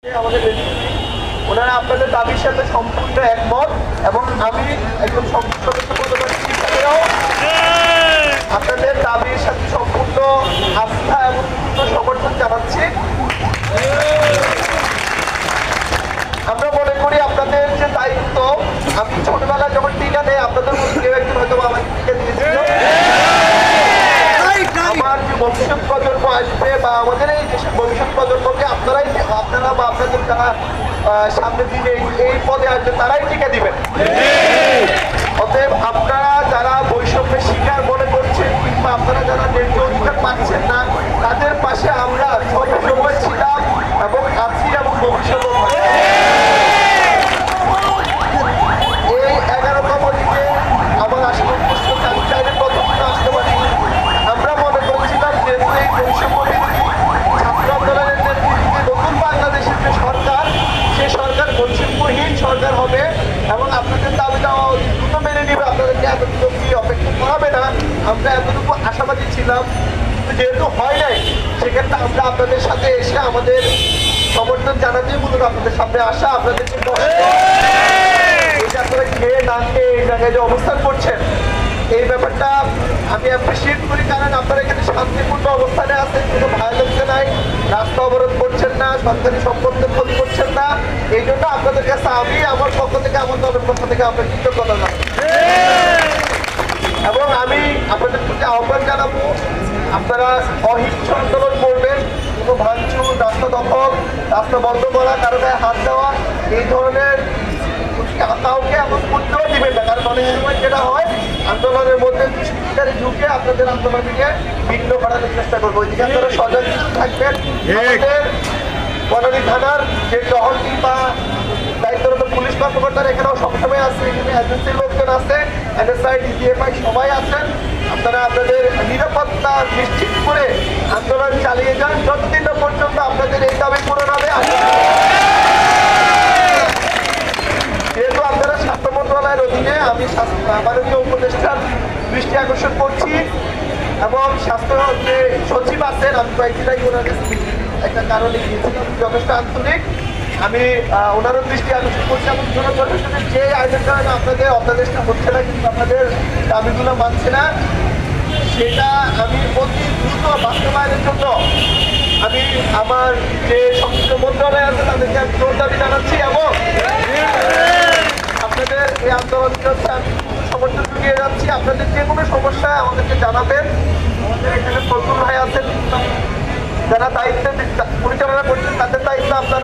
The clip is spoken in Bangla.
ওনারা আপনাদের দাবির সাথে সম্পূর্ণ একমত এবং আমি একজন আপনাদের দাবির সাথে সম্পূর্ণ আস্থা এবং সমর্থন জানাচ্ছি। আমরা মনে করি আপনাদের যে দায়িত্ব, আমি ছোটবেলায় যখন টিকা নেই আপনাদের মধ্যে কেউ একজন হয়তো আমাকে টিকা দিয়েছিল। আমার যে ভবিষ্যৎ প্রজন্ম আসবে বা আমাদের এই দেশের ভবিষ্যৎ প্রজন্মকে আপনারা বা আপনাদের যারা সামনের দিনে এই পদে আসবে তারাই টিকা দিবেন। অতএব আপনারা যারা বৈষম্যের শিকার মনে করছেন কিংবা আপনারা যারা ন্যায্য অধিকার পাচ্ছেন না, তাদের পাশে আমরা সব সময় ছিলাম এবং আছি এবং ভবিষ্যৎ এই 11তম দিকে আমার আসলে আমি চাইলে প্রথম আসতে পারি। আমরা মনে করছিলাম যেহেতু এই বৈষম্য ছাত্র আন্দোলনের নেতৃত্বে নতুন বাংলাদেশের যে সরকার, সে সরকার বৈষম্যহীন সরকার হবে এবং আপনাদের দাবি দেওয়া দ্রুত মেনে নিবে, আপনাদেরকে এতটুকু অপেক্ষা করাবে না, আমরা এতটুকু আশাবাদী ছিলাম। কিন্তু যেহেতু হয় নাই, সেক্ষেত্রে আমরা আপনাদের সাথে এসে আমাদের সমর্থন জানাতেই মূলত আপনাদের সামনে আসা। আপনাদের আপনারা খেয়ে না খেয়ে এই জায়গায় যে অবস্থান করছেন, এই ব্যাপারটা আমি অ্যাপ্রিসিয়েট করি, কারণ আপনারা এখানে শান্তিপূর্ণ অবস্থানে আছেন, কোনো ভায়োলেন্সে নাই, রাস্তা অবরোধ করছেন না, সরকারি সম্পত্তির ক্ষতি করছেন না। এই জন্য আপনাদের কাছে আমি আমার পক্ষ থেকে, আমার দলের পক্ষ থেকে আপনার কৃতজ্ঞতা জানাই এবং আমি আপনাদের প্রতি আহ্বান জানাবো, আপনারা অহিংস আন্দোলন করবেন। কোনো ভাঙচুর, রাস্তা দখল, রাস্তা বন্ধ করা, কারো গায়ে হাত দেওয়া, এই ধরনের কাউকে এমন করতেও দিবেন না। কারণ অনেক সময় যেটা হয়, আন্দোলনের মধ্যে দুষ্কৃতিকারী ঢুকে আপনাদের আন্দোলনকে বিঘ্ন করানোর চেষ্টা করবো। ওইদিকে আপনারা সজাগ থাকবেন। আমাদের বনানী থানার যে টহল বা দায়িত্বরত পুলিশ কর্মকর্তারা এখানেও সবসময় আছে, এখানে এজেন্সির লোকজন আছে, এনএসআই, ডিজিএফআই সবাই আছেন। আপনারা আপনাদের নিরাপত্তা নিশ্চিত করে আন্দোলন চালিয়ে যান যতদিন না পর্যন্ত আপনাদের এই দাবি পূরণ হবে। যেহেতু আপনারা স্বাস্থ্য মন্ত্রণালয়ের অধীনে, আমি মাননীয় উপদেষ্টার দৃষ্টি আকর্ষণ করছি এবং স্বাস্থ্য যে সচিব আছেন, আমি কয়েকদিনাই ওনার একটা কারণে গিয়েছিলাম, যথেষ্ট আন্তরিক, আমি ওনারও দৃষ্টি আকর্ষণ করছি এবং যথেষ্ট যে আইনের কারণে আপনাদের অধ্যাদেশটা হচ্ছে না কিন্তু আপনাদের দাবিগুলো মানছে না, সেটা আমি অতি দ্রুত বাস্তবায়নের জন্য আমি আমার যে সংশ্লিষ্ট মন্ত্রণালয় আছে তাদেরকে আমি জোর দাবি জানাচ্ছি এবং আপনাদের এই আন্দোলনকে আমি সমর্থন জুগিয়ে যাচ্ছি। আপনাদের যে কোনো সমস্যা আমাদেরকে জানাবেন। আমাদের এখানে প্রচুর ভাই আছেন যারা দায়িত্বে পরিচালনা করছেন, তাদের দায়িত্ব আপনার